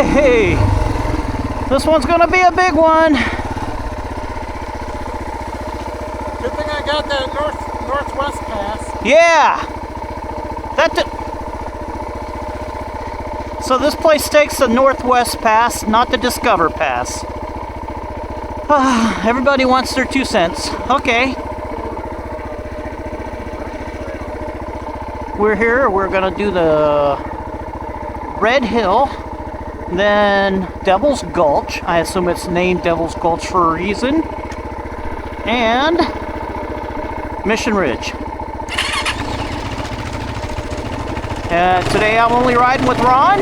Hey! This one's gonna be a big one. Good thing I got that northwest pass. Yeah! So this place takes the Northwest Pass, not the Discover Pass. Everybody wants their 2 cents. Okay. We're here. We're gonna do the Red Hill, then Devil's Gulch. I assume it's named Devil's Gulch for a reason. And Mission Ridge. Today I'm only riding with Ron.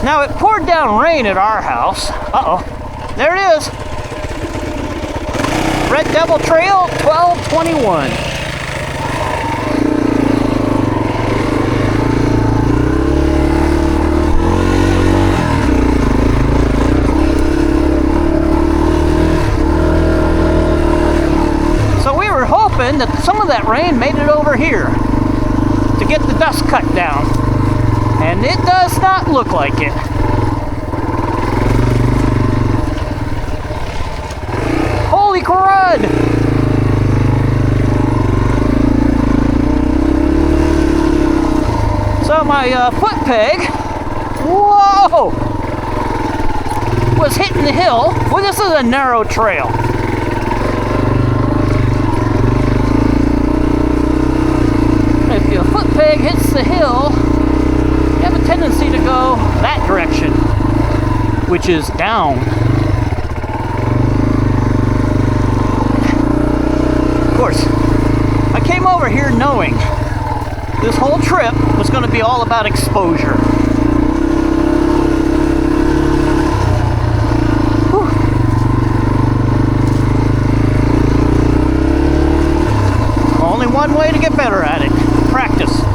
Now it poured down rain at our house. Uh-oh. There it is. Red Devil Trail 1221. So we were hoping that some of that rain made it over here to get the dust cut down. And it does not look like it. Holy crud! So my foot peg, whoa, was hitting the hill. Well, this is a narrow trail. If your foot peg hits the hill, you have a tendency to go that direction, which is down. Of course, I came over here knowing this whole trip was going to be all about exposure. Whew. Only one way to get better at it: practice.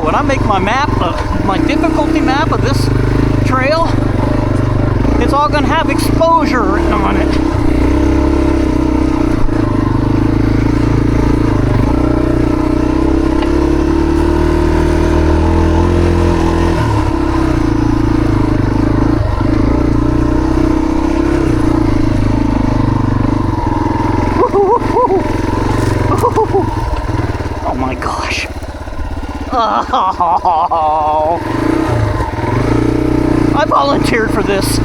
When I make my map, my difficulty map of this trail, it's all going to have exposure written on it. Oh my gosh. Oh, I volunteered for this.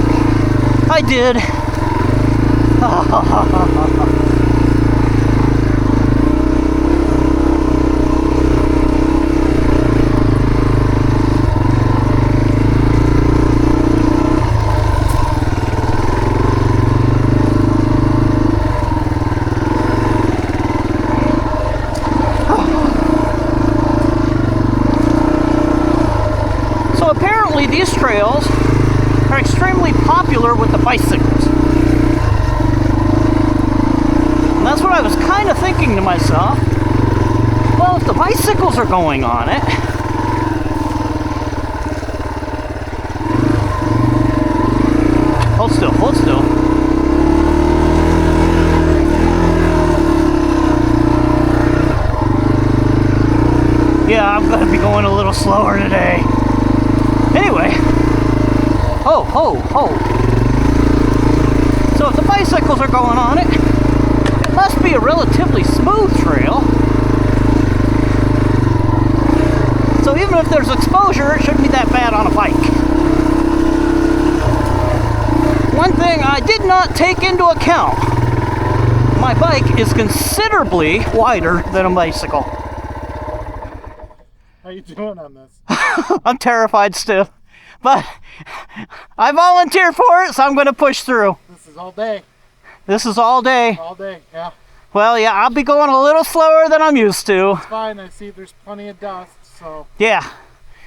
I did. Apparently these trails are extremely popular with the bicycles. And that's what I was kind of thinking to myself. Well, if the bicycles are going on it, hold still, hold still. Yeah, I'm gonna be going a little slower today. Anyway, ho, ho, ho. So if the bicycles are going on it, it must be a relatively smooth trail. So even if there's exposure, it shouldn't be that bad on a bike. One thing I did not take into account my bike is considerably wider than a bicycle. How you doing on this? I'm terrified still, but I volunteered for it, so I'm going to push through. This is all day. This is all day. All day, yeah. Well, yeah, I'll be going a little slower than I'm used to. It's fine. I see there's plenty of dust, so. Yeah.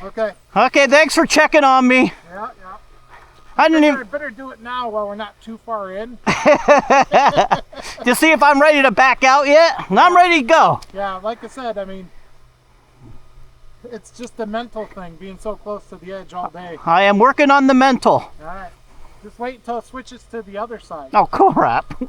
Okay. Okay, thanks for checking on me. Yeah, yeah. I didn't even... Better do it now while we're not too far in. To see if I'm ready to back out yet? I'm ready to go. Yeah, like I said, I mean, it's just a mental thing, being so close to the edge all day. I am working on the mental. All right. Just wait until it switches to the other side. Oh, cool crap.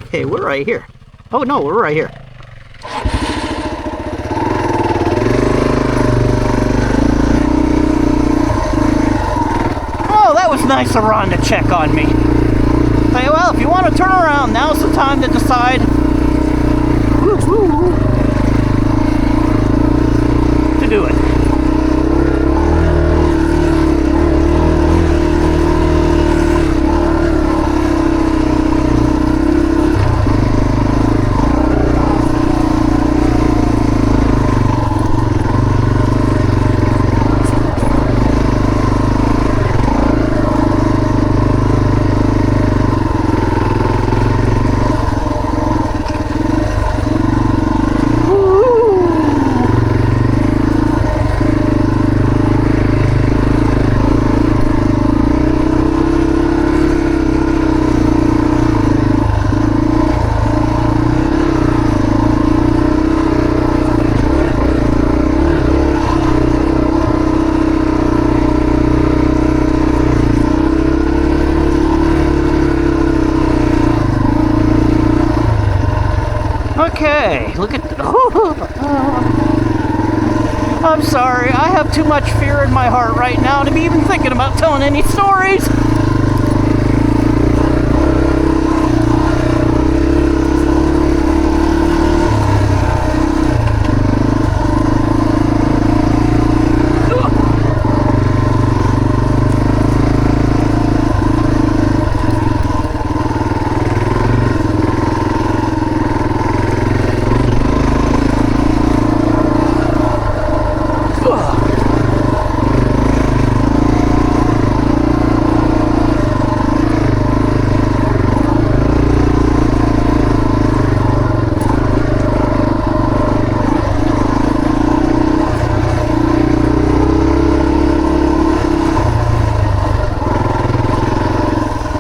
Okay, we're right here. Oh, no, we're right here. Oh, that was nice of Ron to check on me. Say, well, if you want to turn around, now's the time to decide to do it. Okay, look at... I'm sorry, I have too much fear in my heart right now to be even thinking about telling any stories.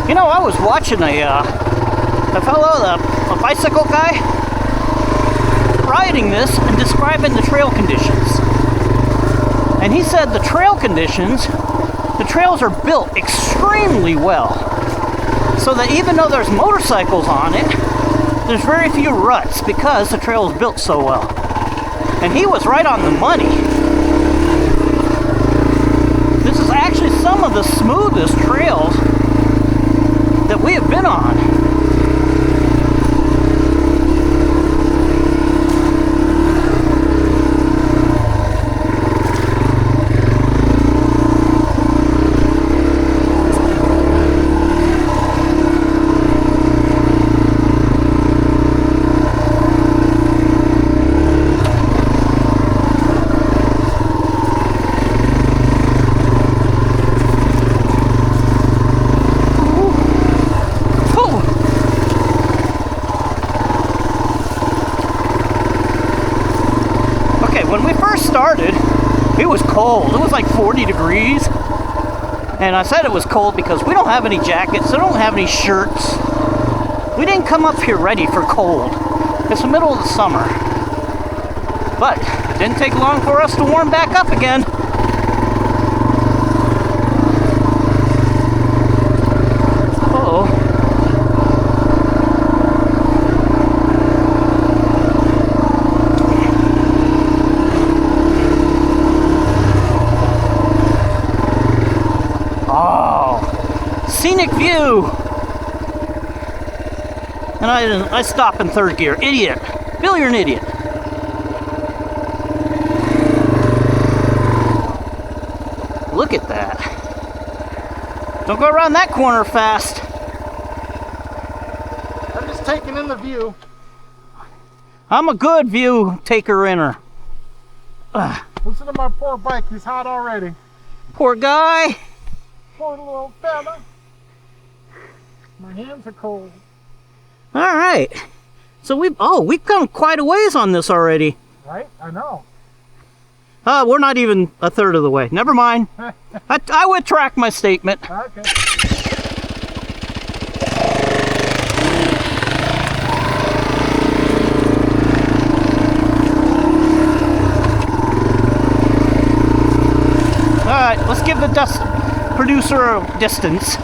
You know, I was watching a bicycle guy, riding this and describing the trail conditions. And he said the trails are built extremely well. So that even though there's motorcycles on it, there's very few ruts because the trail is built so well. And he was right on the money. This is actually some of the smoothest trails that we have been on. Started, it was cold. It was like 40 degrees. And I said it was cold because we don't have any jackets. We don't have any shirts. We didn't come up here ready for cold. It's the middle of the summer. But it didn't take long for us to warm back up again. Scenic view. And I stop in third gear. Idiot. Bill, you're an idiot. Look at that. Don't go around that corner fast. I'm just taking in the view. I'm a good view taker-inner. Listen to my poor bike. He's hot already. Poor guy. Poor little fella. My hands are cold. All right. So we've come quite a ways on this already. Right? I know. We're not even a third of the way. Never mind. I would retract my statement. Okay. Alright, let's give the dust producer a distance.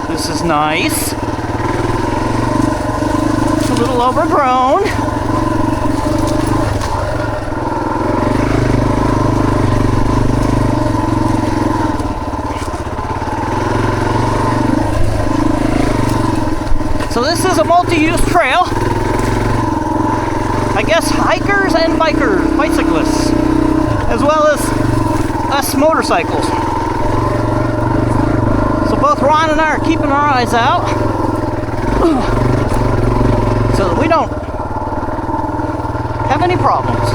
This is nice. It's a little overgrown. So this is a multi-use trail. I guess hikers and bikers, bicyclists, as well as us motorcycles. So both Ron and I are keeping our eyes out so that we don't have any problems.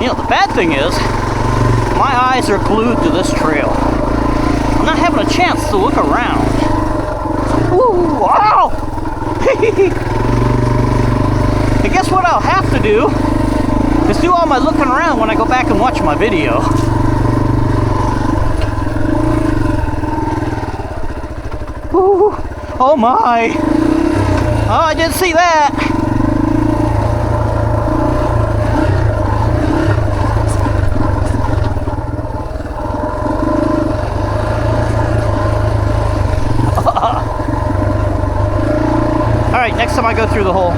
You know, the bad thing is, my eyes are glued to this trail. I'm not having a chance to look around. Ooh, wow! I guess what I'll have to do is do all my looking around when I go back and watch my video. Ooh, oh my! Oh, I didn't see that! Alright, next time I go through the hole.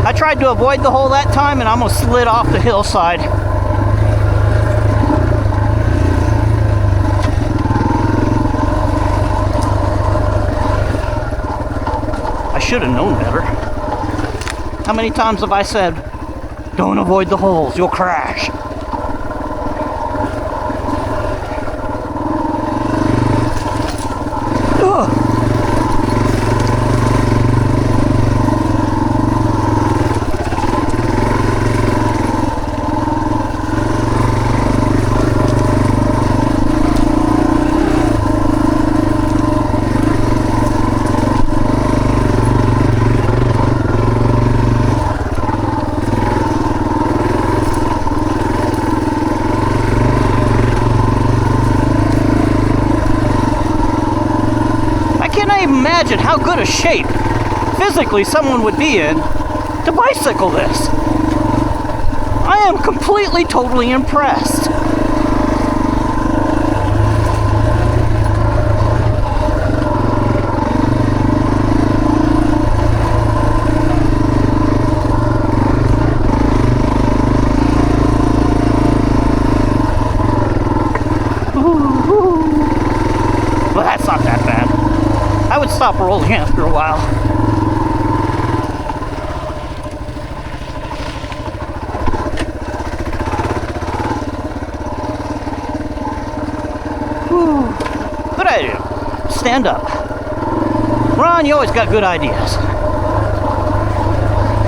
I tried to avoid the hole that time and I almost slid off the hillside. I should have known better. How many times have I said, don't avoid the holes, you'll crash. Ugh. Imagine how good a shape physically someone would be in to bicycle this. I am completely, totally impressed. Well, that's not that bad. I would stop rolling after a while. Whew. Good idea. Stand up. Ron, you always got good ideas.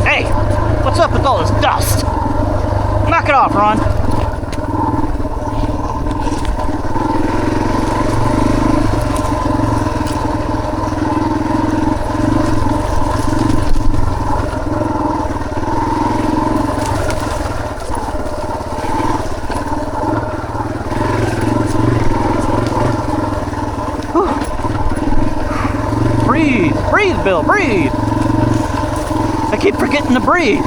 Hey, what's up with all this dust? Knock it off, Ron. Breathe, Bill, breathe. I keep forgetting to breathe.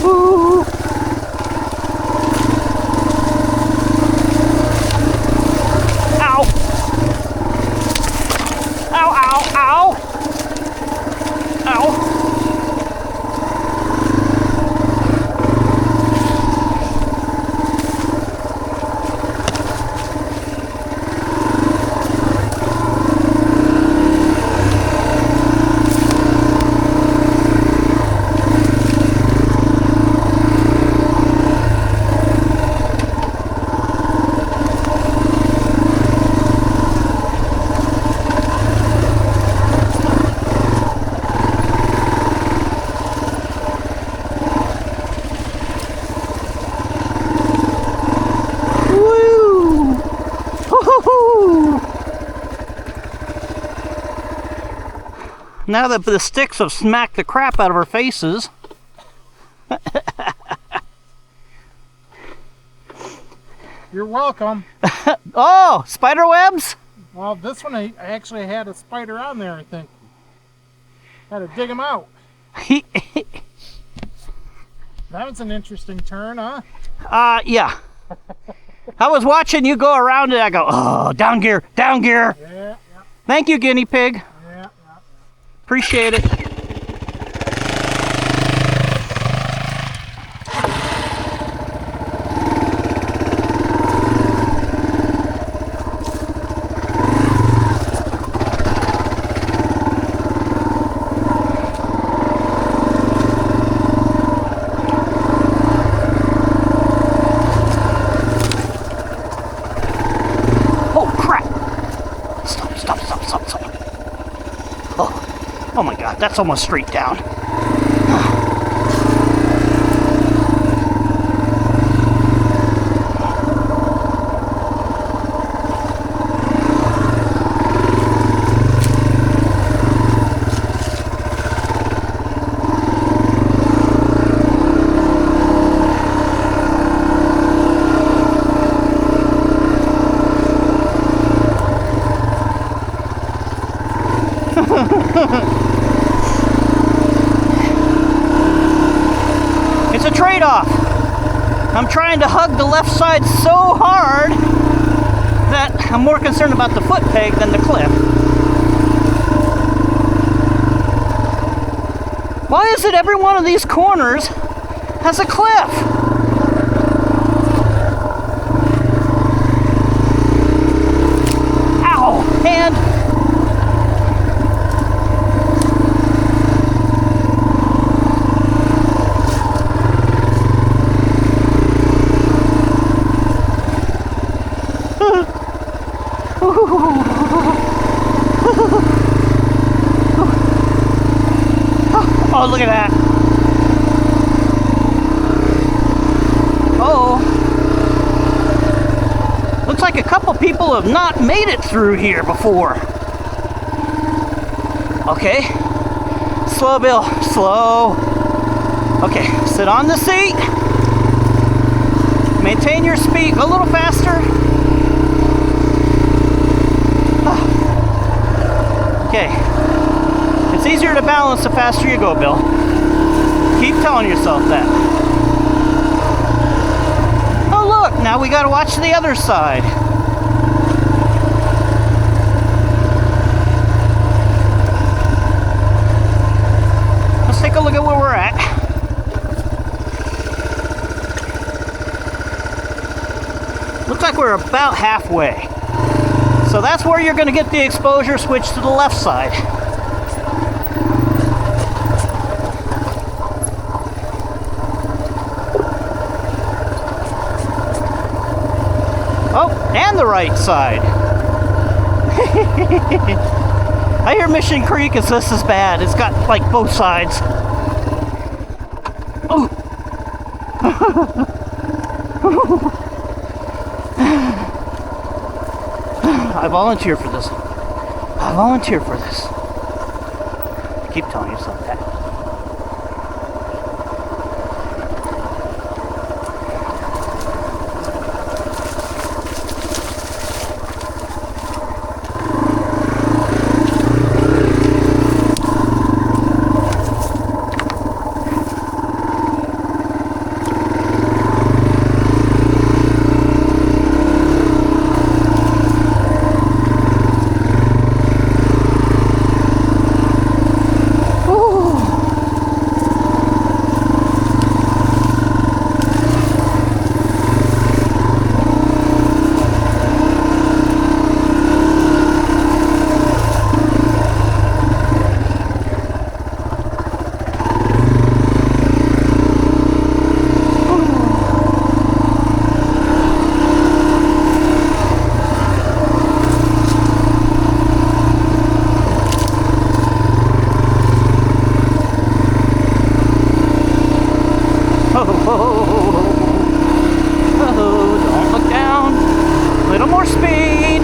Woo. Ow. Ow, ow, ow. Ow. Now that the sticks have smacked the crap out of our faces. You're welcome. Oh, spider webs? Well, this one I actually had a spider on there, I think. Had to dig them out. That was an interesting turn, huh? Yeah. I was watching you go around it. I go, oh, down gear, down gear. Yeah. Thank you, guinea pig. Yeah. Appreciate it. Oh my God, that's almost straight down. It's a trade-off. I'm trying to hug the left side so hard that I'm more concerned about the foot peg than the cliff. Why is it every one of these corners has a cliff? Ow! Hand! Oh, look at that. Oh. Looks like a couple people have not made it through here before. Okay. Slow, Bill. Slow. Okay, sit on the seat. Maintain your speed. Go a little faster. Okay. It's easier to balance the faster you go, Bill. Keep telling yourself that. Oh, look, now we gotta watch the other side. Let's take a look at where we're at. Looks like we're about halfway. So that's where you're gonna get the exposure switch to the left side. Oh, and the right side. I hear Mission Creek is just as bad. It's got like both sides. Oh. I volunteer for this. I volunteer for this. Keep telling yourself that. Oh, don't look down. A little more speed.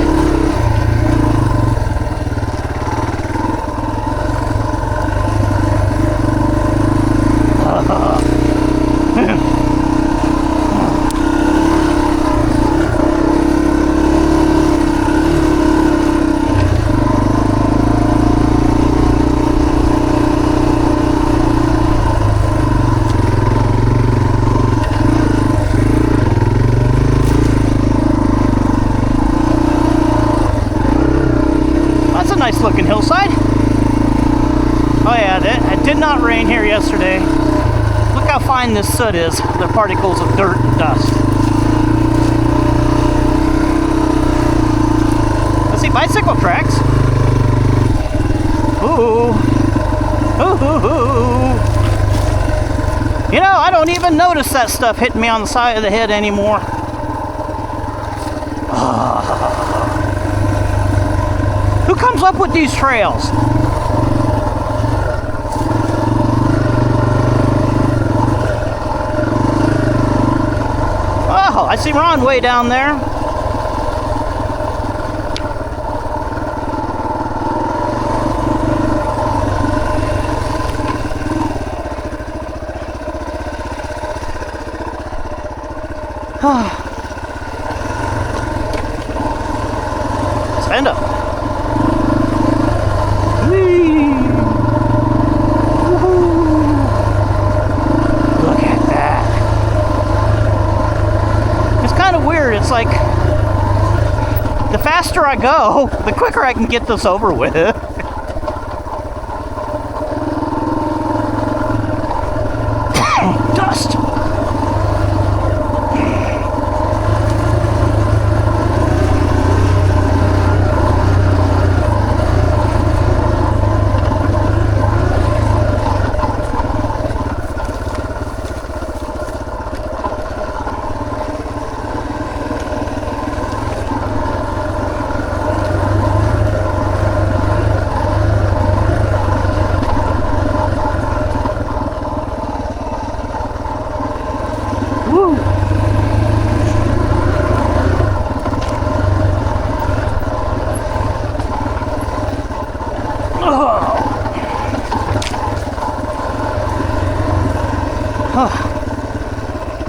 Nice looking hillside. Oh yeah, it did not rain here yesterday. Look how fine this soot is. The particles of dirt and dust. I see bicycle tracks. Ooh. Ooh. You know, I don't even notice that stuff hitting me on the side of the head anymore. Who comes up with these trails? Oh, I see Ron way down there. Stand up. It's like the faster I go, the quicker I can get this over with. Dust.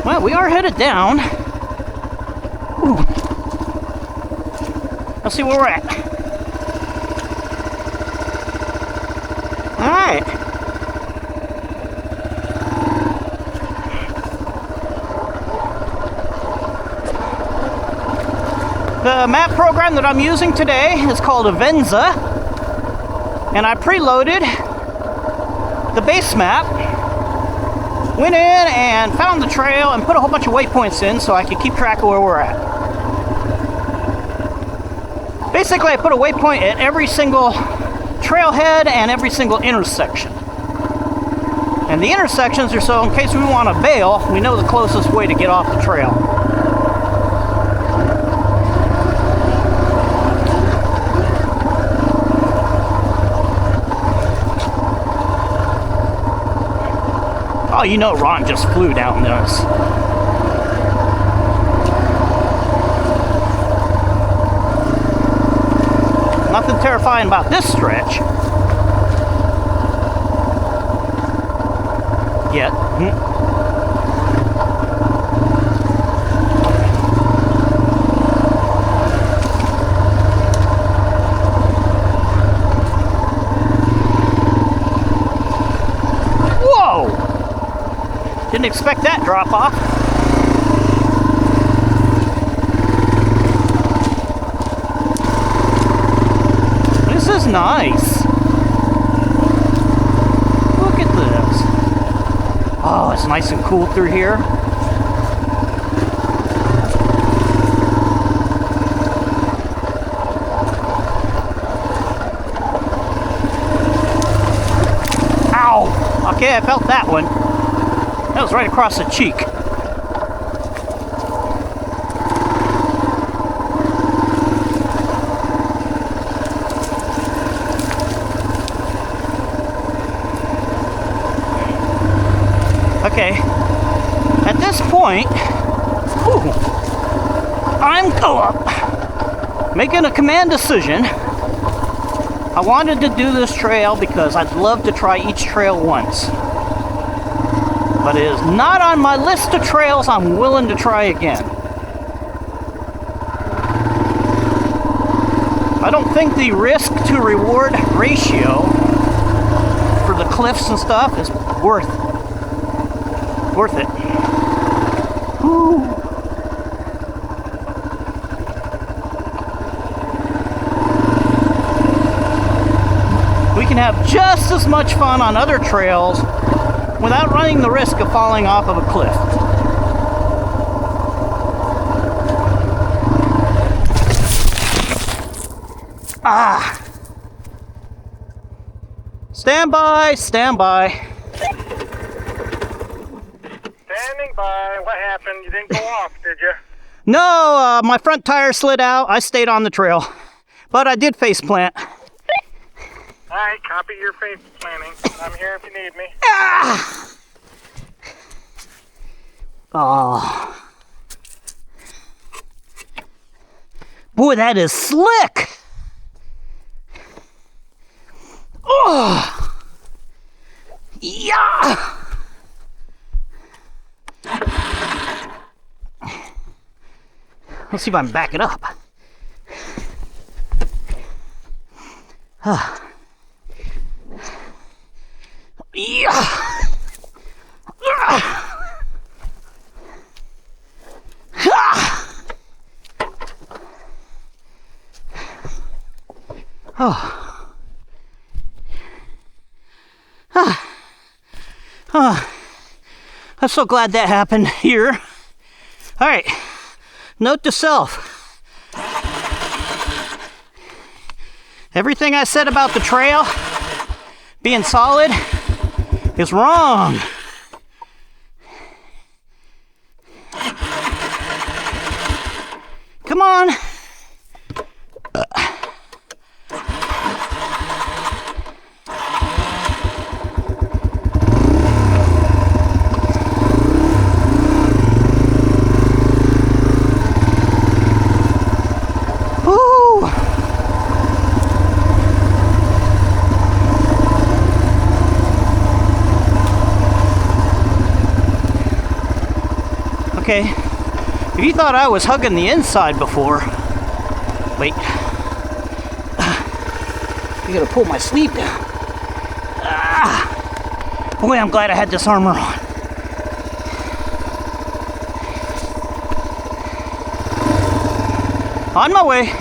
Well, we are headed down. Ooh. Let's see where we're at. All right. The map program that I'm using today is called Avenza, and I preloaded the base map. Went in and found the trail and put a whole bunch of waypoints in so I could keep track of where we're at. Basically, I put a waypoint at every single trailhead and every single intersection. And the intersections are so in case we want to bail, we know the closest way to get off the trail. Oh, you know Ron just flew down this. Nothing terrifying about this stretch. Yet. Didn't expect that drop off. This is nice. Look at this. Oh, it's nice and cool through here. Ow! Okay, I felt that one. That was right across the cheek. Okay, point, I'm making a command decision. I wanted to do this trail because I'd love to try each trail once. But it is not on my list of trails I'm willing to try again. I don't think the risk to reward ratio for the cliffs and stuff is worth it. Whew. We can have just as much fun on other trails without running the risk of falling off of a cliff. Stand by, stand by. Standing by. What happened? You didn't go off, did you? No, my front tire slid out. I stayed on the trail. But I did face plant. Alright, copy your face planning. I'm here if you need me. Oh. Boy, that is slick. Oh. Yeah. Let's see if I can back it up. Yeah. Oh. I'm so glad that happened here. All right, note to self. Everything I said about the trail being solid is wrong. Come on. Okay, if you thought I was hugging the inside before, wait, you gotta pull my sleeve down. Boy, I'm glad I had this armor on. On my way.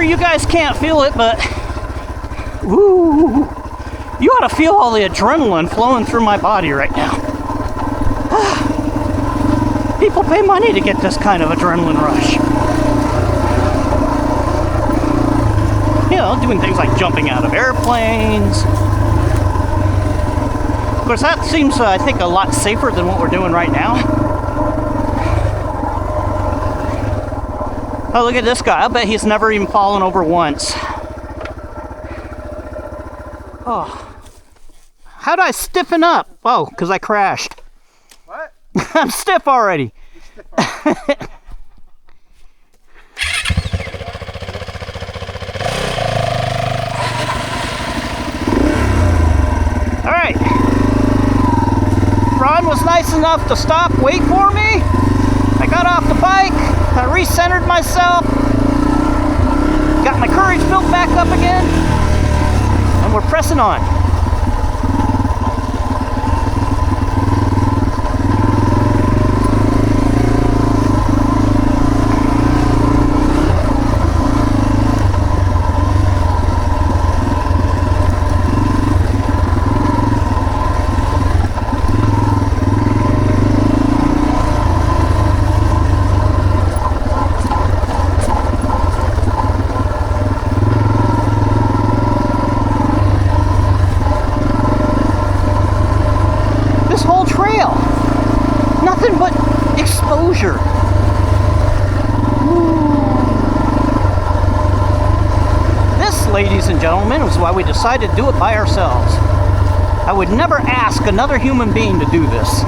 You guys can't feel it, but ooh, you ought to feel all the adrenaline flowing through my body right now. People pay money to get this kind of adrenaline rush. You know, doing things like jumping out of airplanes. Of course, that seems, I think, a lot safer than what we're doing right now. Oh, look at this guy. I bet he's never even fallen over once. Oh. How'd I stiffen up? Oh, because I crashed. What? I'm stiff already. You're stiff already. All right. Ron was nice enough to stop, wait for me. I got off the bike. I recentered myself, got my courage built back up again, and we're pressing on. nothing but exposure. This, ladies and gentlemen, is why we decided to do it by ourselves. I would never ask another human being to do this.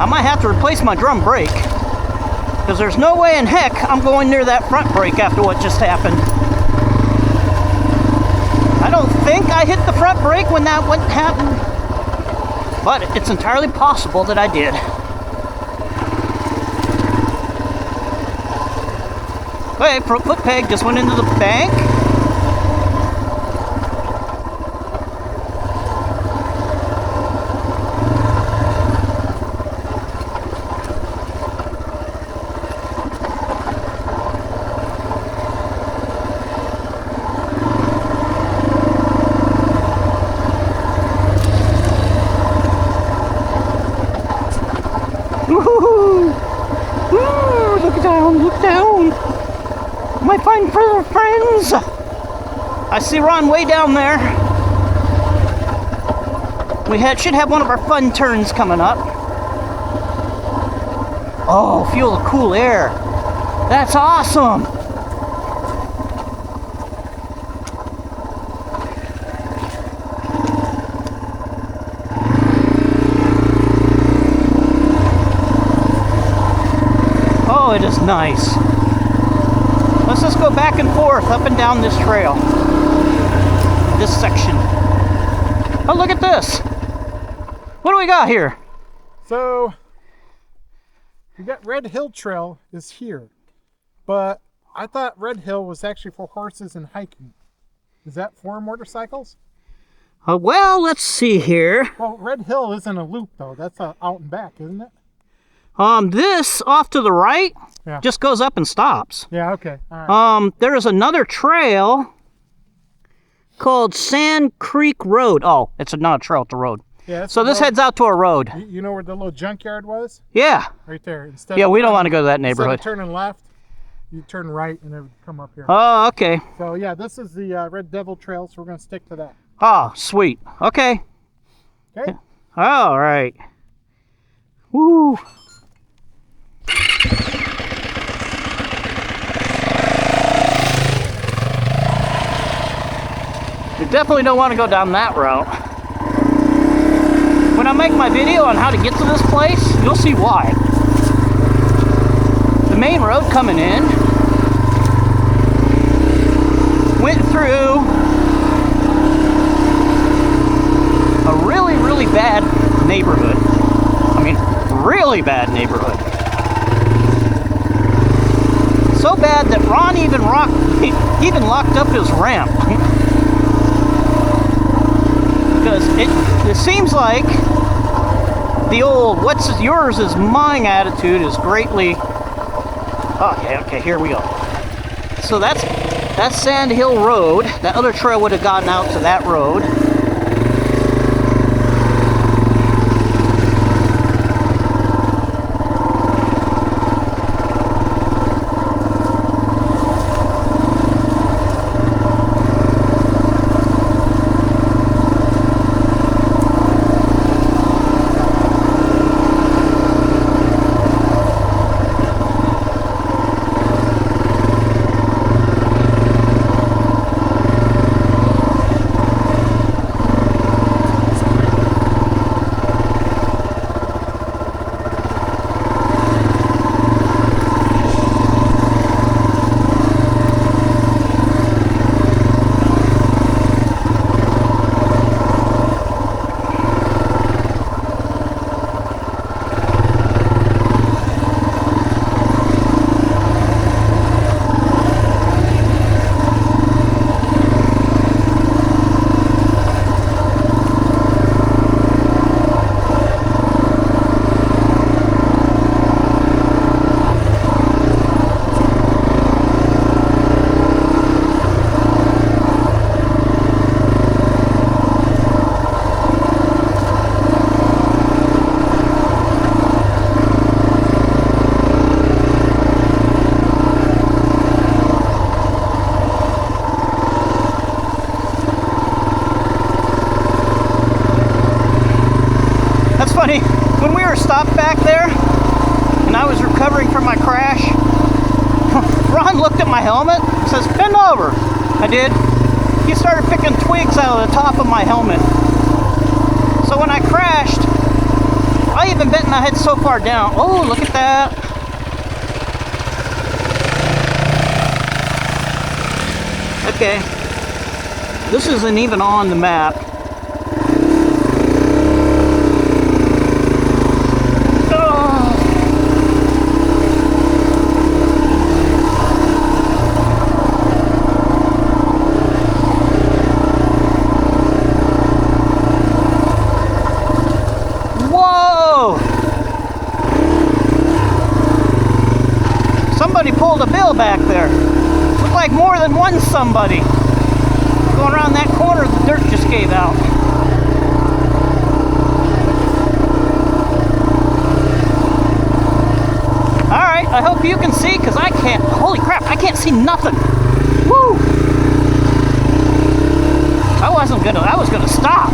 I might have to replace my drum brake, because there's no way in heck I'm going near that front brake after what just happened. I don't think I hit the front brake when that went happened, but it's entirely possible that I did. Okay, foot peg just went into the bank. Look down. Might find further friends. I see Ron way down there. We should have one of our fun turns coming up. Oh, feel the cool air. That's awesome. Oh, it is nice. Let's just go back and forth up and down this trail. This section. Oh, look at this. What do we got here? So, we got Red Hill Trail is here. But I thought Red Hill was actually for horses and hiking. Is that for motorcycles? Well, let's see here. Well, Red Hill isn't a loop, though. That's out and back, isn't it? This off to the right just goes up and stops. Yeah, okay. All right. There is another trail called Sand Creek Road. Oh, it's not a trail, it's a road. Yeah, so this heads out to a road. You know where the little junkyard was? Yeah. Right there. We don't want to go to that neighborhood. Instead of turning left, you turn right and it would come up here. Oh, okay. So yeah, this is the Red Devil Trail, so we're going to stick to that. Oh, sweet. Okay. Okay. All right. Woo. You definitely don't want to go down that route. When I make my video on how to get to this place, you'll see why. The main road coming in went through a really, really bad neighborhood. I mean, really bad neighborhood. So bad that Ron even locked up his ramp. Because it seems like the old what's yours is mine attitude is greatly... Okay, here we go. So that's Sand Hill Road. That other trail would have gotten out to that road. stopped back there, and I was recovering from my crash. Ron looked at my helmet and says, "Bend over." I did. He started picking twigs out of the top of my helmet. So when I crashed, I even bent my head so far down. Oh, look at that. Okay. This isn't even on the map. Somebody pulled a bill back there. Looked like more than one somebody. Going around that corner, the dirt just gave out. Alright, I hope you can see, because I can't. Holy crap, I can't see nothing. Woo! I was gonna stop.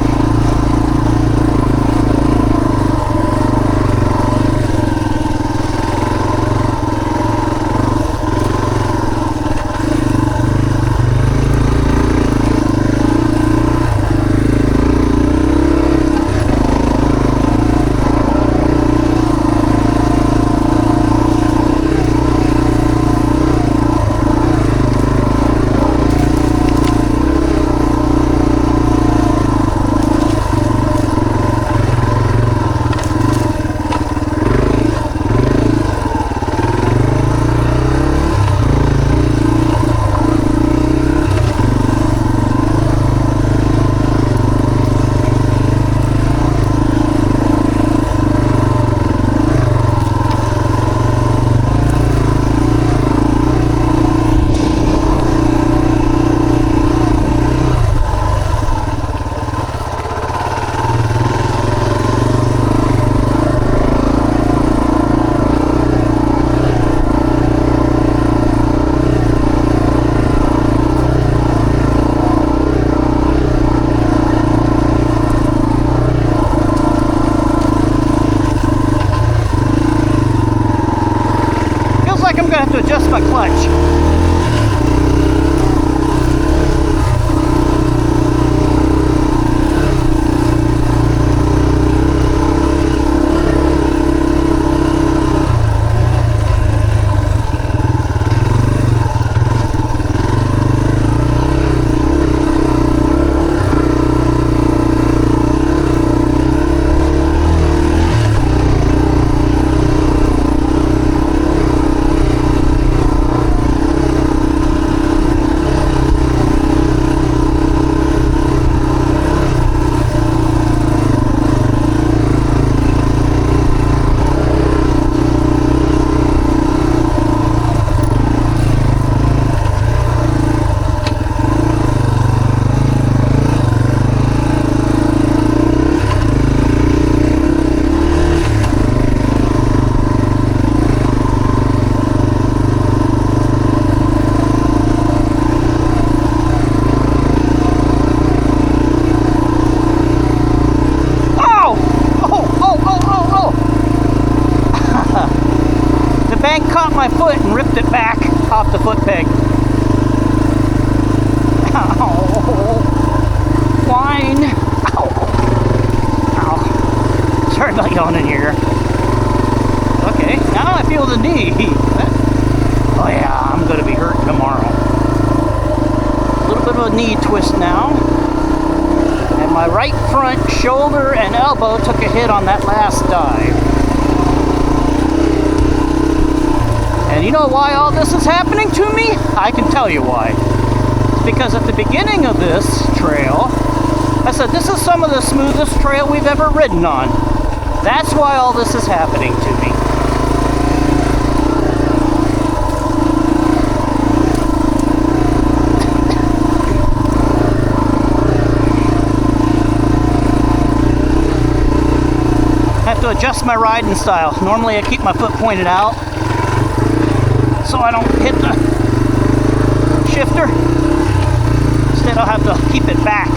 To adjust my clutch. My foot and ripped it back off the foot peg. Ow. Whine. Ow. Ow. Sorry about yawning here. Okay, now I feel the knee. Oh yeah, I'm going to be hurting tomorrow. A little bit of a knee twist now. And my right front shoulder and elbow took a hit on that last dive. And you know why all this is happening to me? I can tell you why. It's because at the beginning of this trail, I said this is some of the smoothest trail we've ever ridden on. That's why all this is happening to me. I have to adjust my riding style. Normally I keep my foot pointed out, so I don't hit the shifter. Instead I'll have to keep it back.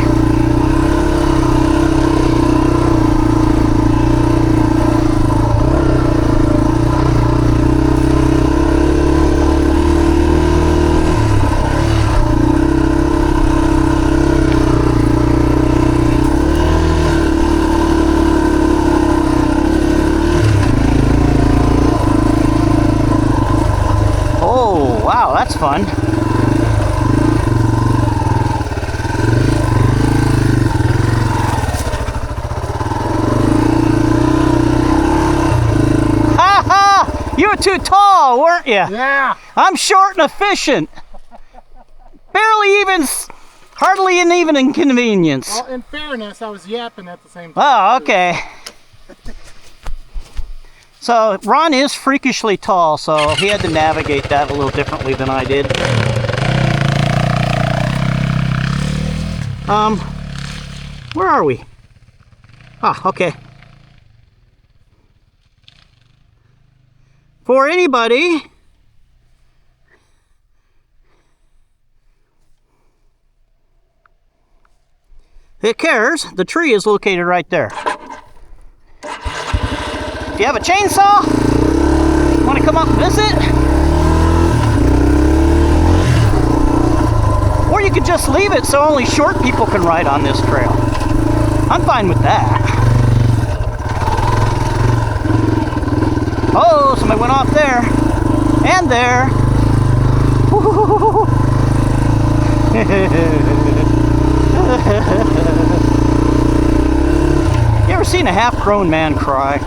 Ha ha! You were too tall, weren't you? Yeah. I'm short and efficient. Hardly an even inconvenience. Well, in fairness, I was yapping at the same time. Oh, okay. So Ron is freakishly tall, so he had to navigate that a little differently than I did. Where are we? Ah, okay. For anybody that cares, the tree is located right there. If you have a chainsaw, want to come up and visit, or you could just leave it so only short people can ride on this trail. I'm fine with that. Oh, somebody went off there. And there. You ever seen a half-grown man cry?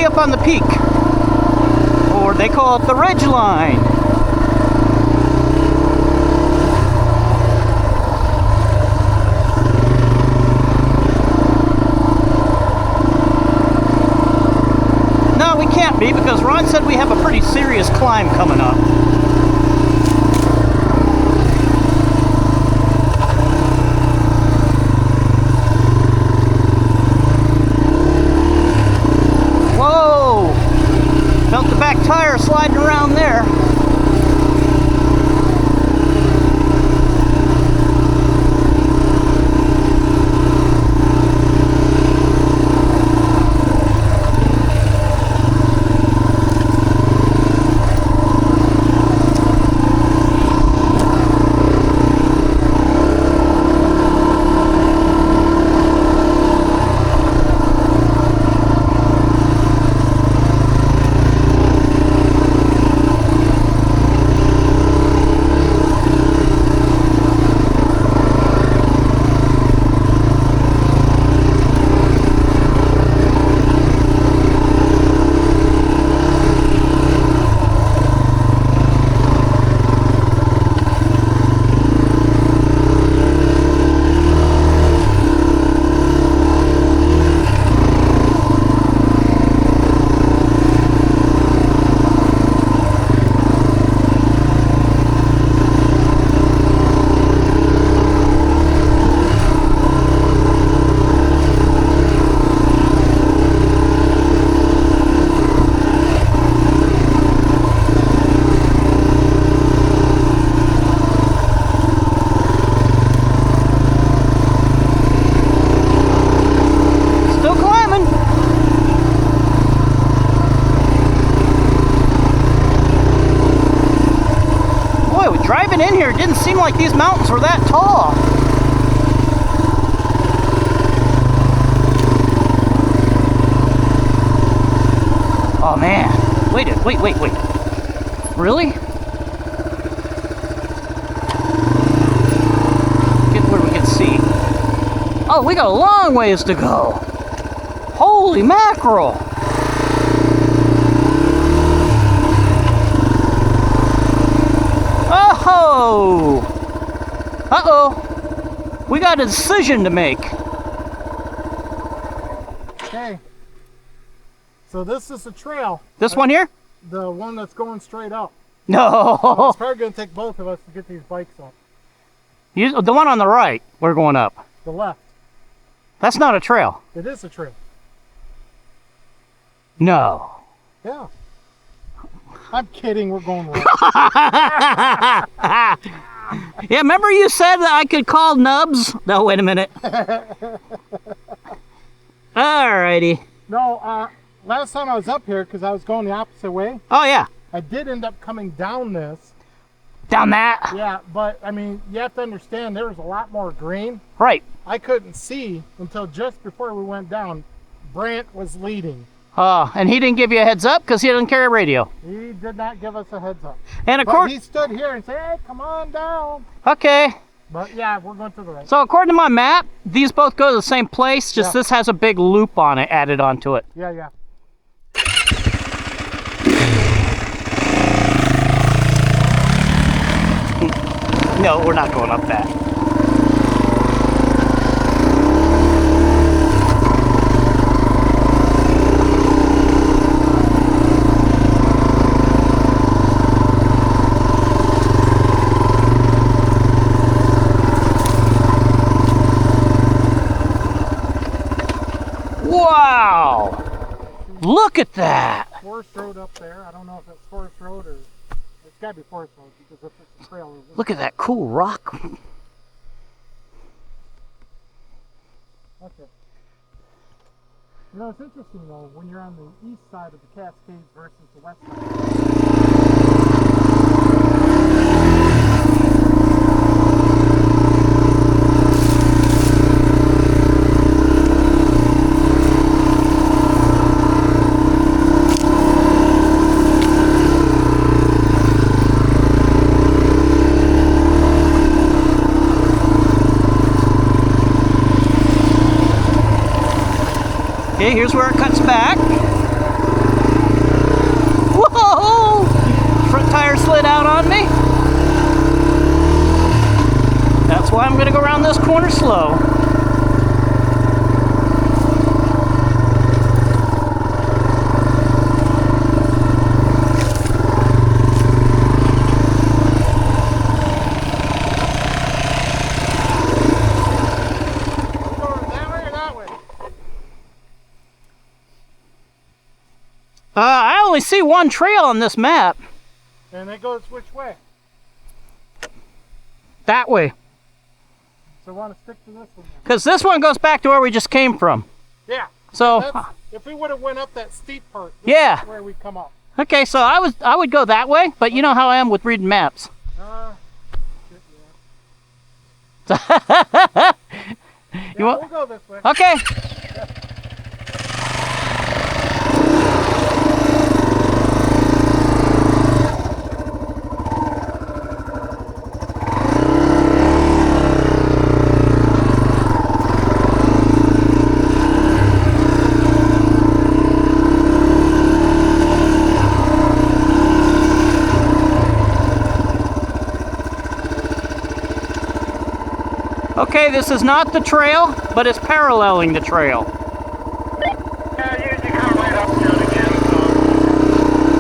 Up on the peak, or they call it the ridge line. No, we can't be, because Ron said we have a pretty serious climb coming up. Felt the back tire sliding around there. Driving in here, it didn't seem like these mountains were that tall. Oh man, wait. Really? Get where we can see. Oh, we got a long ways to go. Holy mackerel. Oh! Uh-oh. We got a decision to make. Okay. So this is the trail. This one here? The one that's going straight up. No. It's probably going to take both of us to get these bikes up. The one on the right, we're going up. The left. That's not a trail. It is a trail. No. Yeah. I'm kidding. We're going right. Yeah, remember you said that I could call nubs? No, wait a minute. Alrighty. No, last time I was up here, because I was going the opposite way, Oh, yeah. I did end up coming down this. Down that. Yeah, but, I mean, you have to understand, there was a lot more green. Right. I couldn't see until just before we went down. Brant was leading. And he didn't give you a heads up because he doesn't carry a radio. He did not give us a heads up. And of But course, he stood here and said, hey, come on down. okay. But, yeah, we're going to the right. So according to my map, these both go to the same place, just Yeah. this has a big loop on it added onto it. Yeah, yeah. No, we're not going up that. Wow! Look at that! Forest Road up there. I don't know if it's Forest Road or... It's got to be Forest Road because if it's a trail... Look at that cool rock. Okay. You know, it's interesting though, when you're on the east side of the Cascades versus the west side. Okay, here's where it cuts back. Whoa! Front tire slid out on me. That's why I'm going to go around this corner slow. I only see one trail on this map. And it goes which way? That way. So I want to stick to this one then. Because this one goes back to where we just came from. Yeah. So, That's, if we would have went up that steep part, this Yeah. is where we come up. okay, so I would go that way, but you know how I am with reading maps. Shit, yeah. You want? We'll go this way. Okay. Okay, this is not the trail, but it's paralleling the trail. Yeah, you come right up to it again, so.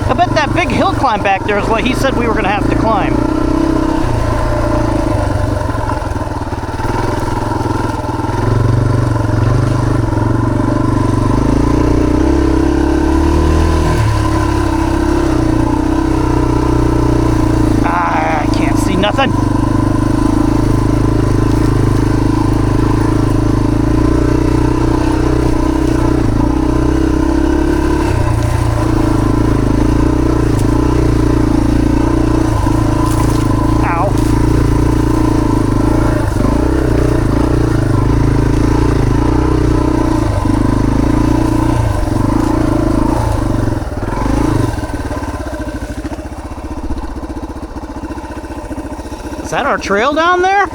I bet that big hill climb back there is what he said we were going to have to climb. I can't see nothing. Is that our trail down there?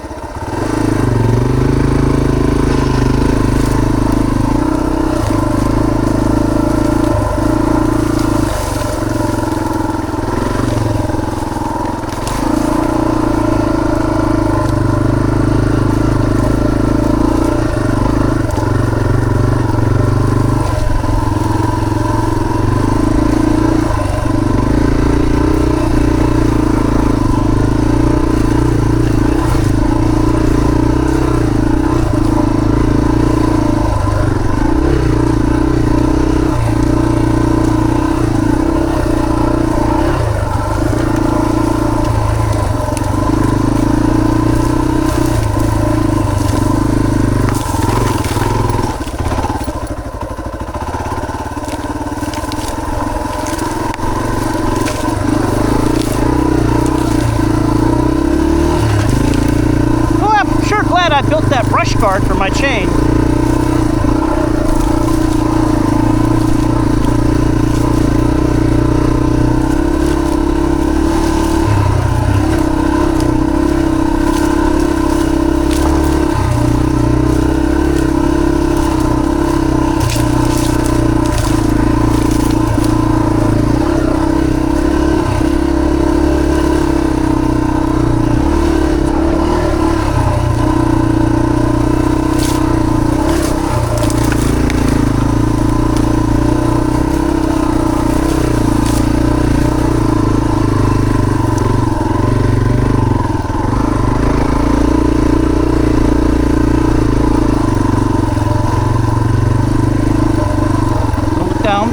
I built that brush guard for my chain.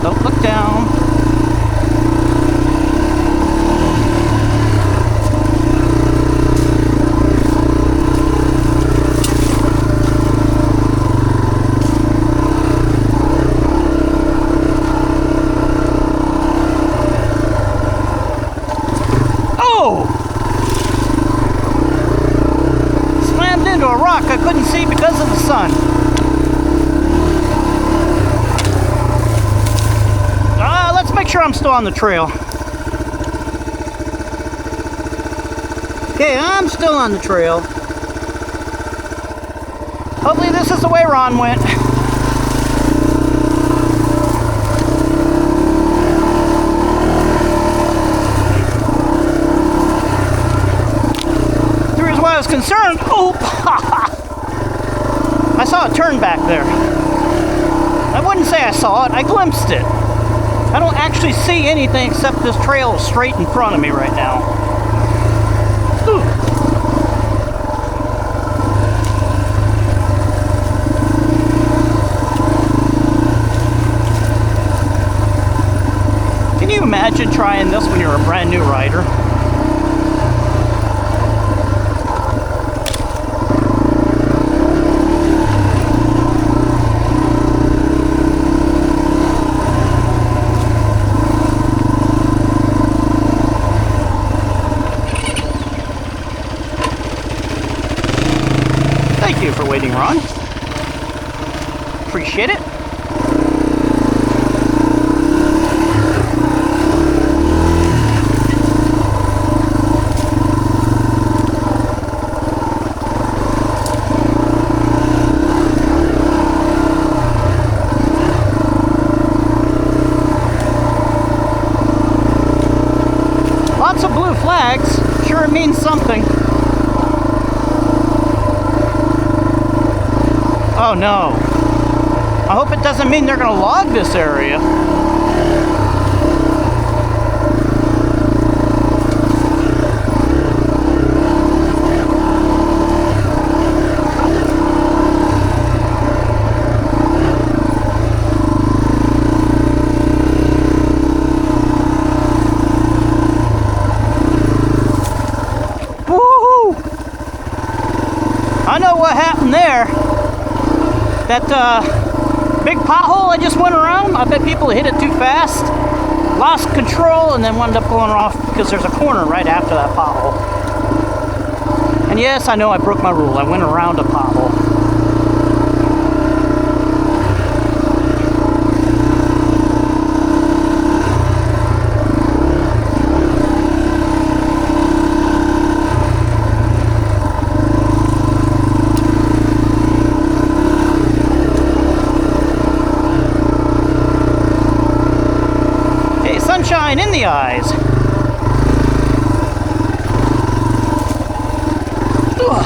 Don't look down. Oh! Slammed into a rock I couldn't see because of the sun. Make sure I'm still on the trail. Okay, I'm still on the trail. Hopefully this is the way Ron went. The reason why I was concerned, oh, I saw a turn back there. I wouldn't say I saw it, I glimpsed it. I don't actually see anything except this trail is straight in front of me right now. Ooh. Can you imagine trying this when you're a brand new rider? Thank you for waiting, Ron. Appreciate it. Lots of blue flags. Sure means something. Oh no. I hope it doesn't mean they're going to log this area. Woohoo! I know what happened there. That big pothole I just went around, I bet people hit it too fast, lost control, and then wound up going off because there's a corner right after that pothole. And yes, I know I broke my rule. I went around a pothole. the eyes. Ugh.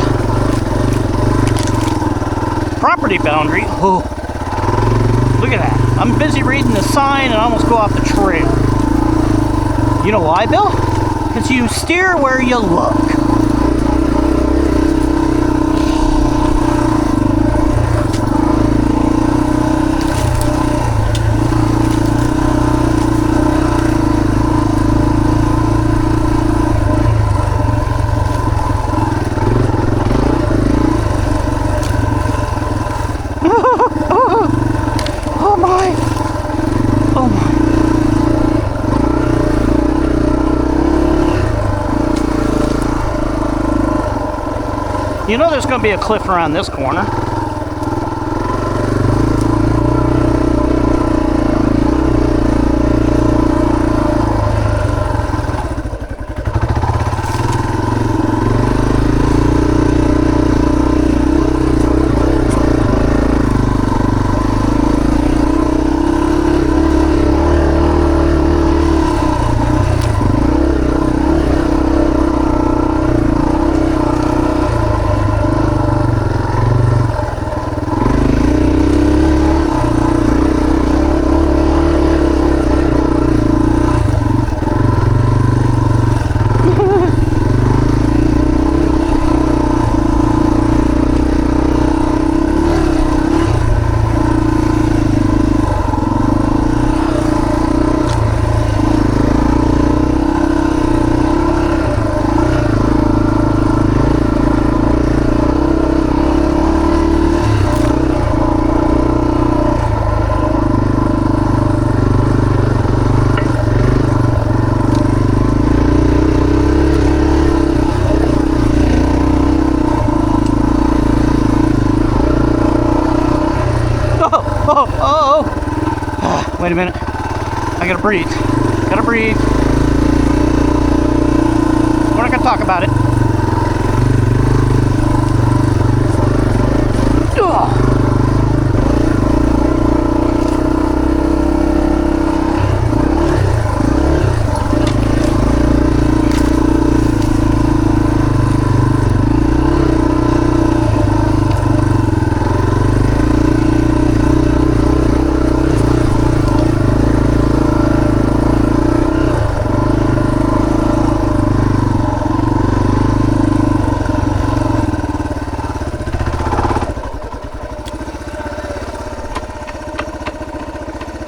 Property boundary. Oh, look at that. I'm busy reading the sign and I almost go off the trail. You know why, Bill? Because you steer where you look. You know there's going to be a cliff around this corner. Wait a minute. I gotta breathe. Gotta breathe. We're not gonna talk about it. Ugh.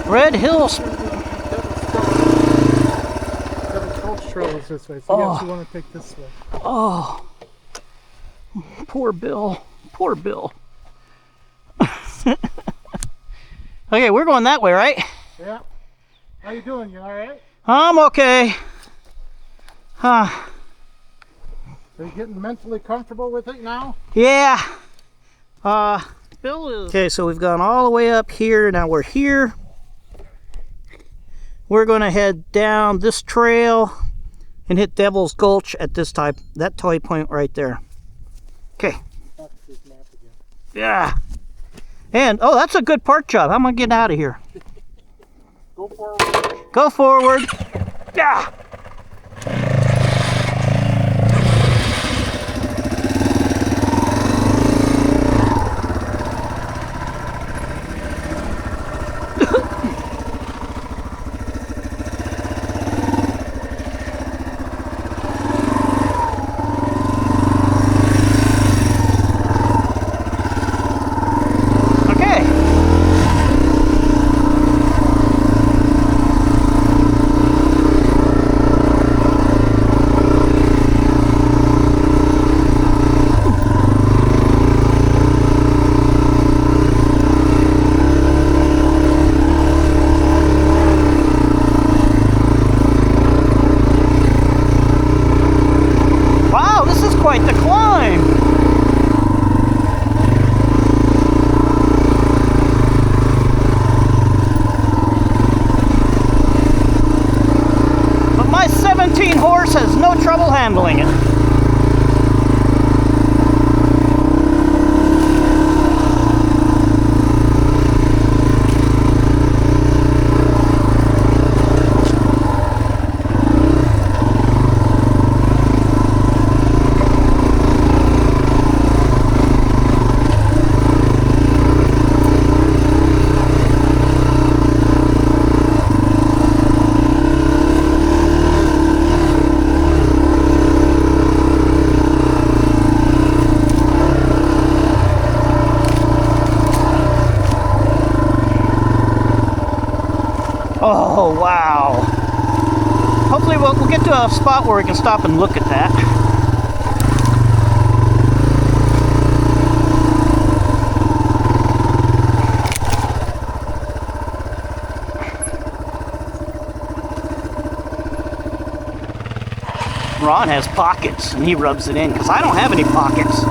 Red Hills. The Gulch trail is this way, so yes, you want to take this way. Oh, poor Bill. Poor Bill. Okay, we're going that way, right? Yeah. How you doing? You all right? I'm okay. Are you getting mentally comfortable with it now? Yeah. Bill is... Okay, so we've gone all the way up here. Now we're here. We're going to head down this trail and hit Devil's Gulch at that toy point right there. Okay. Yeah. And, oh, that's a good park job. I'm going to get out of here. Go forward. Go forward. Yeah. Oh, wow. Hopefully we'll get to a spot where we can stop and look at that. Ron has pockets and he rubs it in because I don't have any pockets.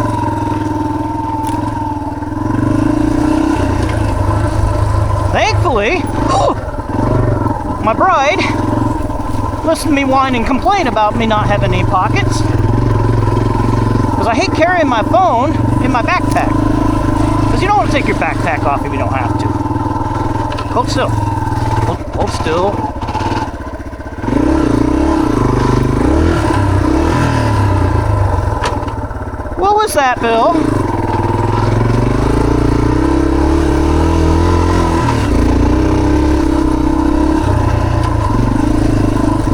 Thankfully, my bride listened to me whine and complain about me not having any pockets. Because I hate carrying my phone in my backpack. Because you don't want to take your backpack off if you don't have to. Hold still. Hold still. What was that, Bill?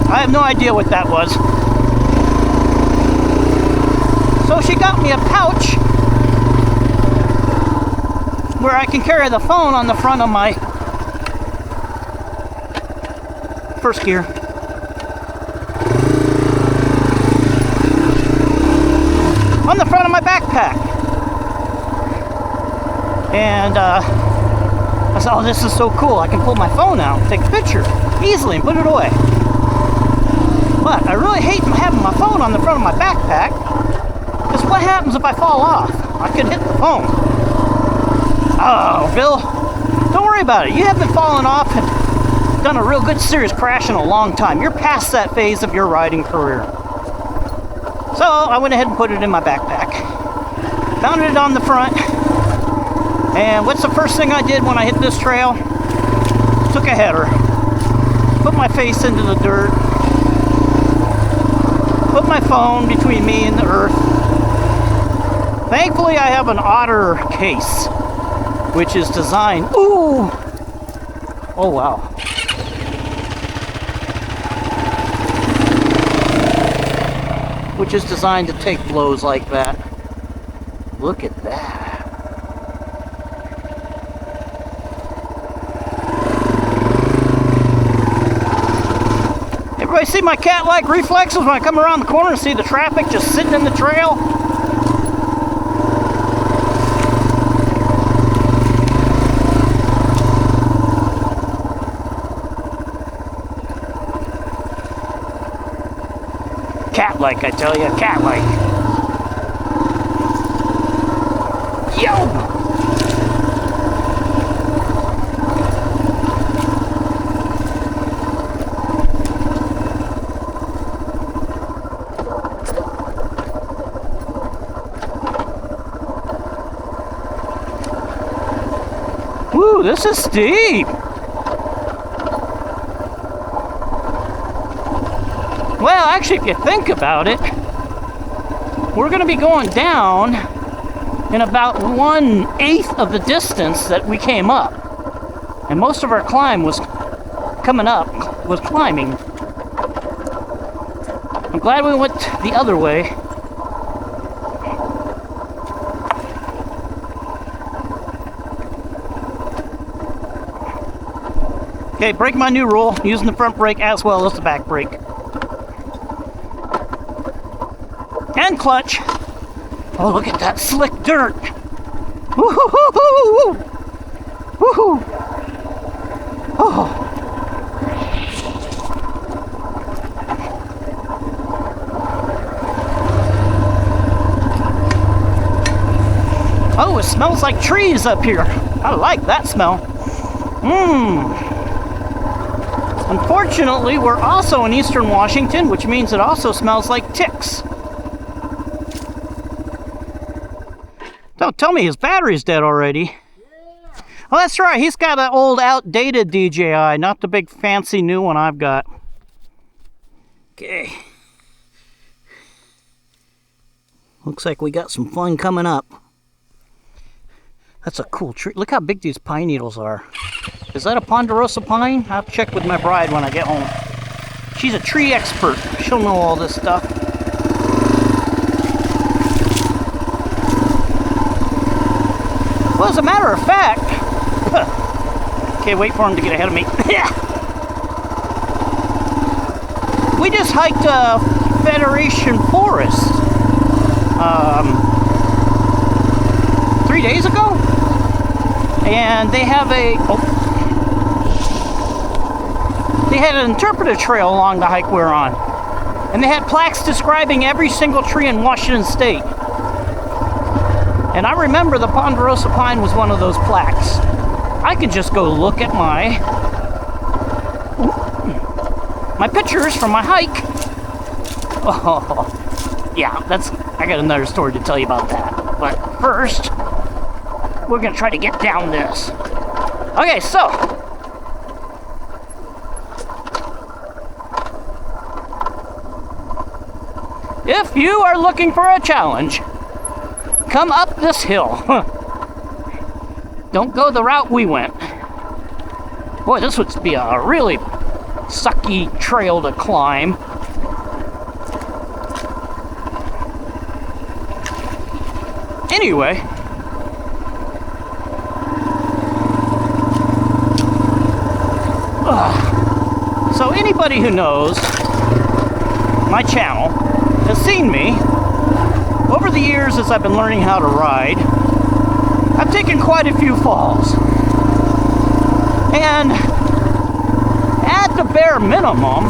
I have no idea what that was. So she got me a pouch where I can carry the phone on the front of my first gear. On the front of my backpack. And I said, oh, this is so cool. I can pull my phone out, take a picture easily and put it away. But I really hate having my phone on the front of my backpack, because what happens if I fall off? I could hit the phone. Oh, Bill, don't worry about it. You haven't fallen off and done a real good serious crash in a long time. You're past that phase of your riding career. So I went ahead and put it in my backpack. Mounted it on the front. And what's the first thing I did when I hit this trail? Took a header. Put my face into the dirt. Put my phone between me and the earth. Thankfully, I have an otter case, which is designed... Ooh! Oh, wow. Which is designed to take blows like that. Look at that. Everybody see my cat-like reflexes when I come around the corner and see the traffic just sitting in the trail? Cat-like, I tell you, cat-like. Yo! Woo, this is steep. Well, actually, if you think about it, we're going to be going down in about 1/8 of the distance that we came up. And most of our climb was coming up, was climbing. I'm glad we went the other way. Okay, brake my new rule, using the front brake as well as the back brake. And clutch. Oh, look at that slick dirt. Woo-hoo-hoo-hoo-hoo! Woo-hoo! Oh. Oh, it smells like trees up here. I like that smell. Unfortunately, we're also in eastern Washington, which means it also smells like ticks. Don't tell me his battery's dead already. Yeah. Oh, that's right. He's got an old, outdated DJI, not the big fancy new one I've got. Okay. Looks like we got some fun coming up. That's a cool tree. Look how big these pine needles are. Is that a ponderosa pine? I'll check with my bride when I get home. She's a tree expert. She'll know all this stuff. Well, as a matter of fact... Okay, wait for him to get ahead of me. we just hiked Federation Forest 3 days ago, and they have they had an interpretive trail along the hike we were on, and they had plaques describing every single tree in Washington State. And I remember the ponderosa pine was one of those plaques. I could just go look at my pictures from my hike. Oh, yeah, I got another story to tell you about that. But first, we're gonna try to get down this. Okay, so. If you are looking for a challenge, come up this hill. Don't go the route we went. Boy, this would be a really sucky trail to climb. Anyway, so anybody who knows my channel has seen me over the years as I've been learning how to ride. I've taken quite a few falls, and at the bare minimum,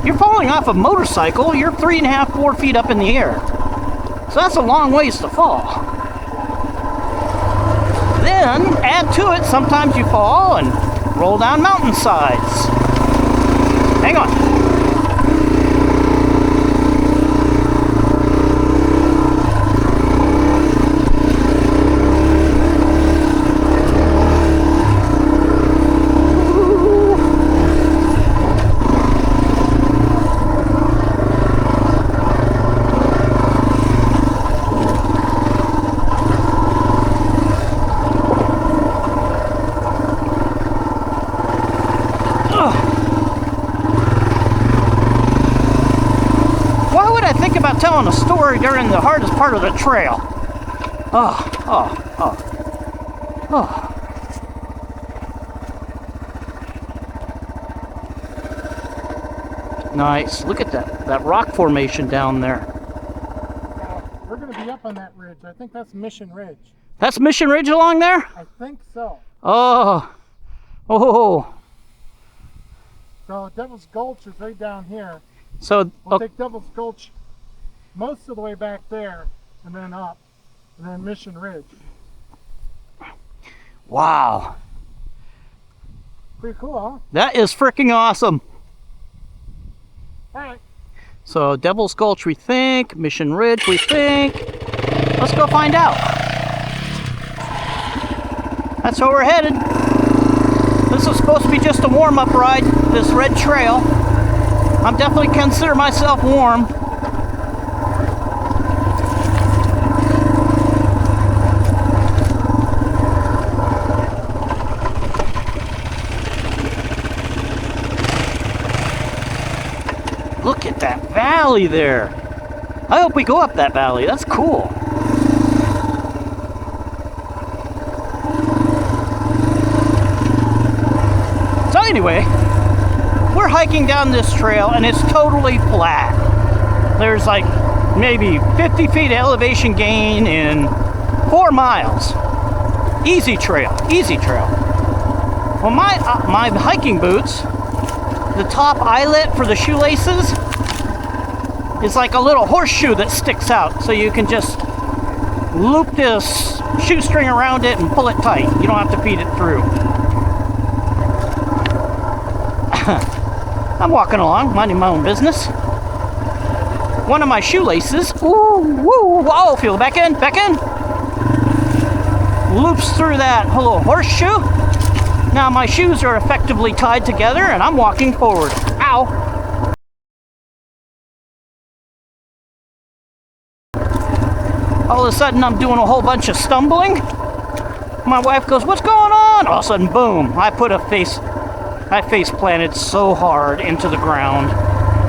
you're falling off a motorcycle, you're 3.5, 4 feet up in the air. So that's a long ways to fall. Then, add to it, sometimes you fall and roll down mountainsides. Hang on. Telling a story during the hardest part of the trail. Nice. Look at that rock formation down there. We're going to be up on that ridge. I think that's Mission Ridge. That's Mission Ridge along there? I think so. Oh. So Devil's Gulch is right down here. So we'll take Devil's Gulch most of the way back there, and then up, and then Mission Ridge. Wow. Pretty cool, huh? That is freaking awesome. All right. So Devil's Gulch, we think. Mission Ridge, we think. Let's go find out. That's where we're headed. This is supposed to be just a warm-up ride, this red trail. I'm definitely consider myself warm. Look at that valley there. I hope we go up that valley. That's cool. So anyway, we're hiking down this trail and it's totally flat. There's like maybe 50 feet elevation gain in 4 miles. Easy trail, easy trail. Well, my hiking boots, the top eyelet for the shoelaces is like a little horseshoe that sticks out, so you can just loop this shoestring around it and pull it tight. You don't have to feed it through. I'm walking along, minding my own business. One of my shoelaces, whoa, feel it, back in, loops through that little horseshoe. Now my shoes are effectively tied together and I'm walking forward. Ow! All of a sudden I'm doing a whole bunch of stumbling. My wife goes, "What's going on?" All of a sudden, boom, I face planted so hard into the ground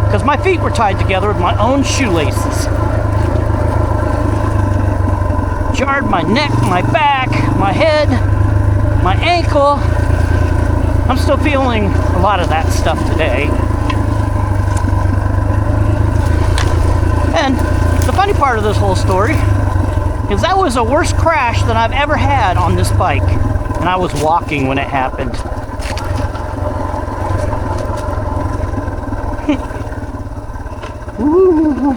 because my feet were tied together with my own shoelaces. Jarred my neck, my back, my head, my ankle. I'm still feeling a lot of that stuff today. then, the funny part of this whole story is that was a worse crash than I've ever had on this bike. And I was walking when it happened. Ooh.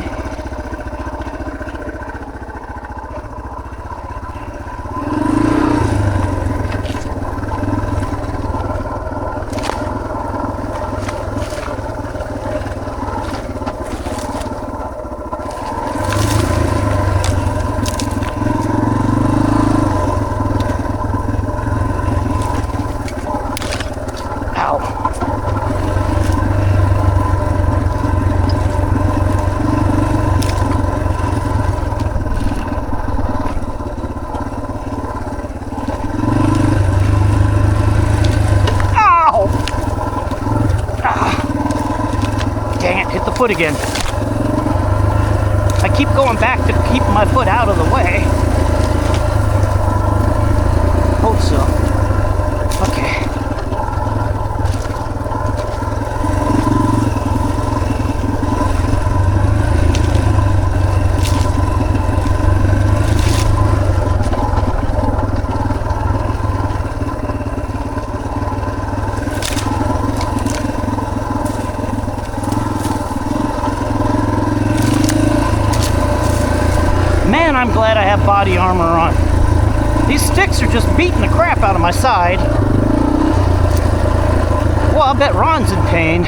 Foot again. I keep going back to keep my foot out of the way. Hold still. Okay. I'm glad I have body armor on. These sticks are just beating the crap out of my side. Well, I bet Ron's in pain.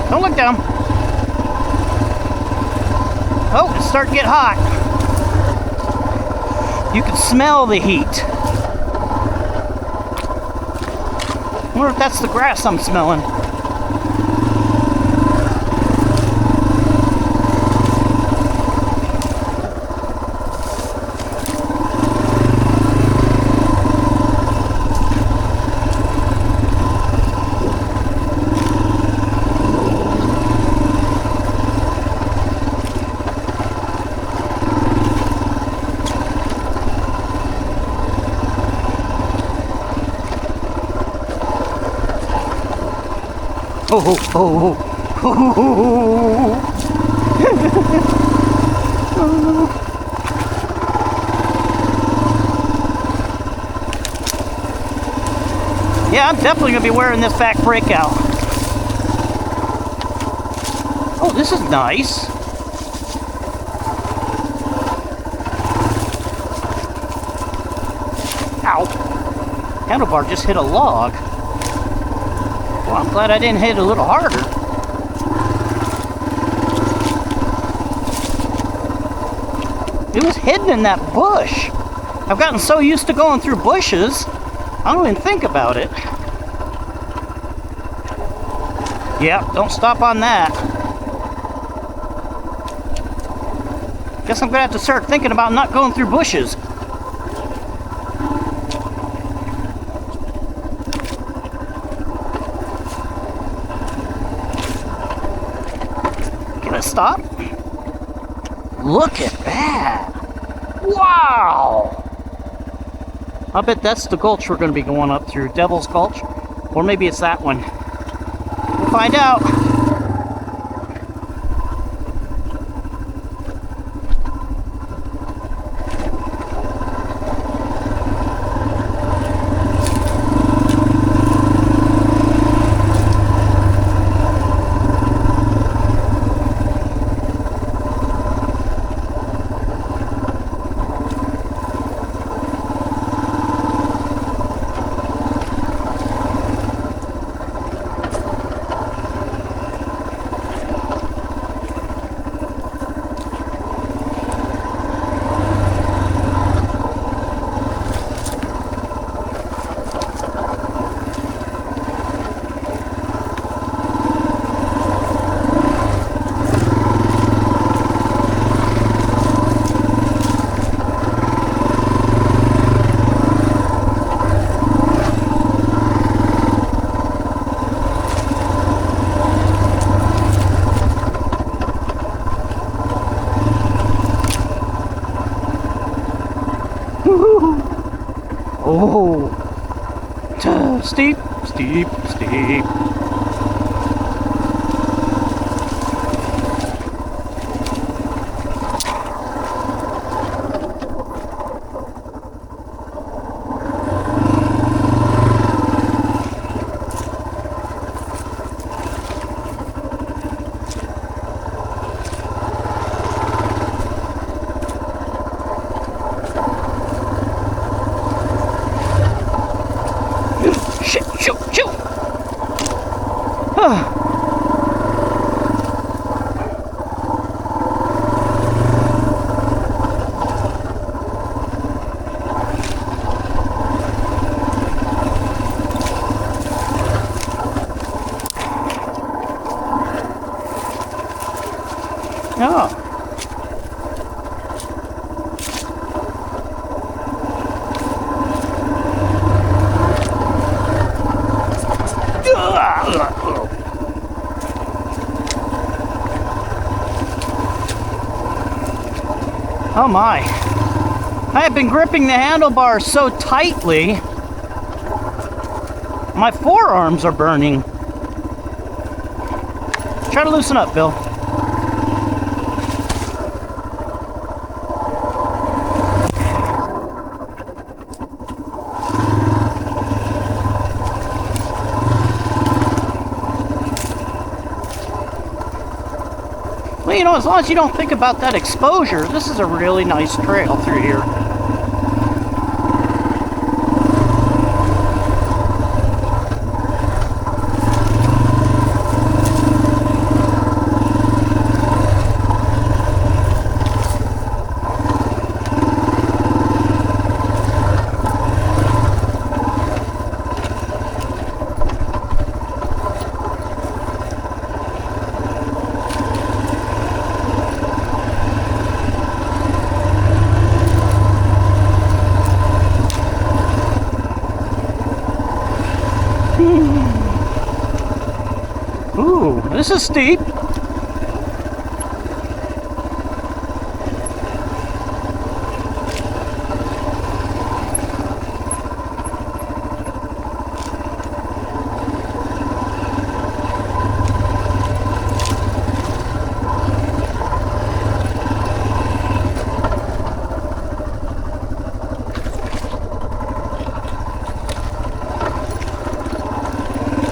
Don't look down. Oh, it's starting to get hot. You can smell the heat. I wonder if that's the grass I'm smelling. Oh, oh, oh, oh. Yeah, I'm definitely going to be wearing this back brake out. Oh, this is nice. Ow. Handlebar just hit a log. Well, I'm glad I didn't hit it a little harder. It was hidden in that bush. I've gotten so used to going through bushes, I don't even think about it. Yeah, don't stop on that. Guess I'm gonna have to start thinking about not going through bushes. Can I stop? Look at that! Wow! I bet that's the gulch we're going to be going up through, Devil's Gulch. Or maybe it's that one. We'll find out. Oh, steep, steep, steep. Oh. Oh my. I have been gripping the handlebars so tightly, my forearms are burning. Try to loosen up, Bill. Well, you know, as long as you don't think about that exposure, this is a really nice trail through here. Ooh, this is steep.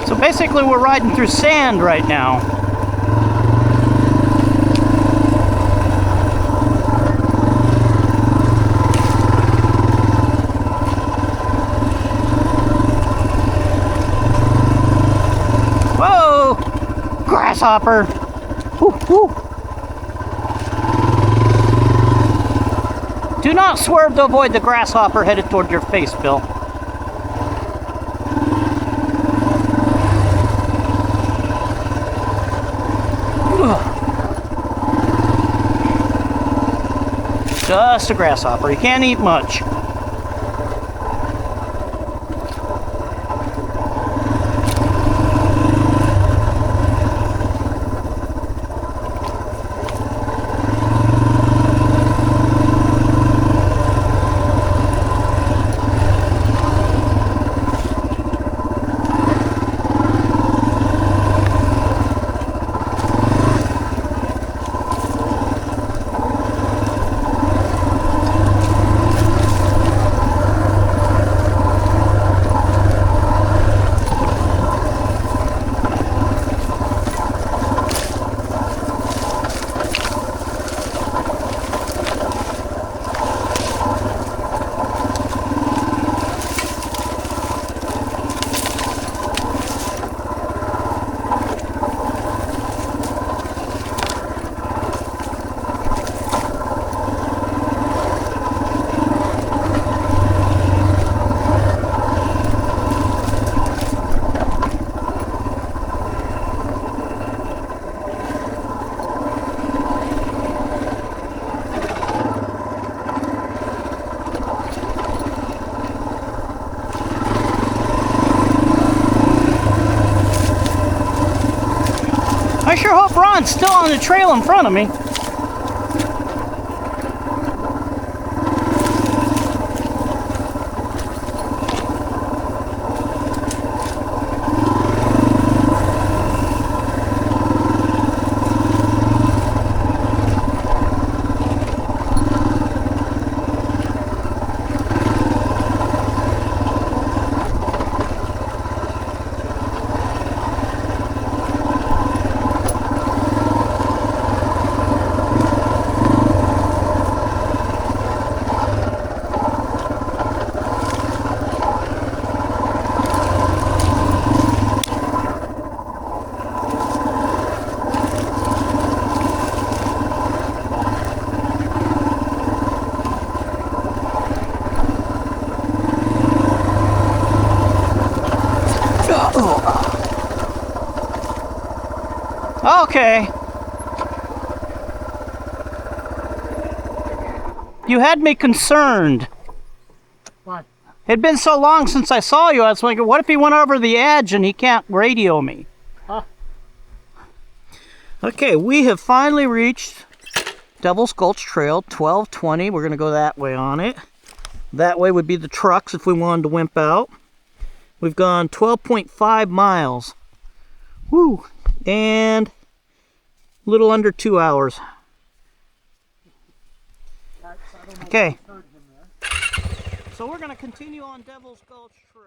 So basically we're riding through sand right now. Whoa! Grasshopper! Woo, woo. Do not swerve to avoid the grasshopper headed toward your face, Bill. Just a grasshopper. He can't eat much. I sure hope Ron's still on the trail in front of me. Okay. You had me concerned. Why? It'd been so long since I saw you, I was thinking, what if he went over the edge and he can't radio me? Huh? Okay, we have finally reached Devil's Gulch Trail, 1220. We're going to go that way on it. That way would be the trucks if we wanted to wimp out. We've gone 12.5 miles. Woo! And a little under 2 hours. Okay. So we're going to continue on Devil's Gulch Trail.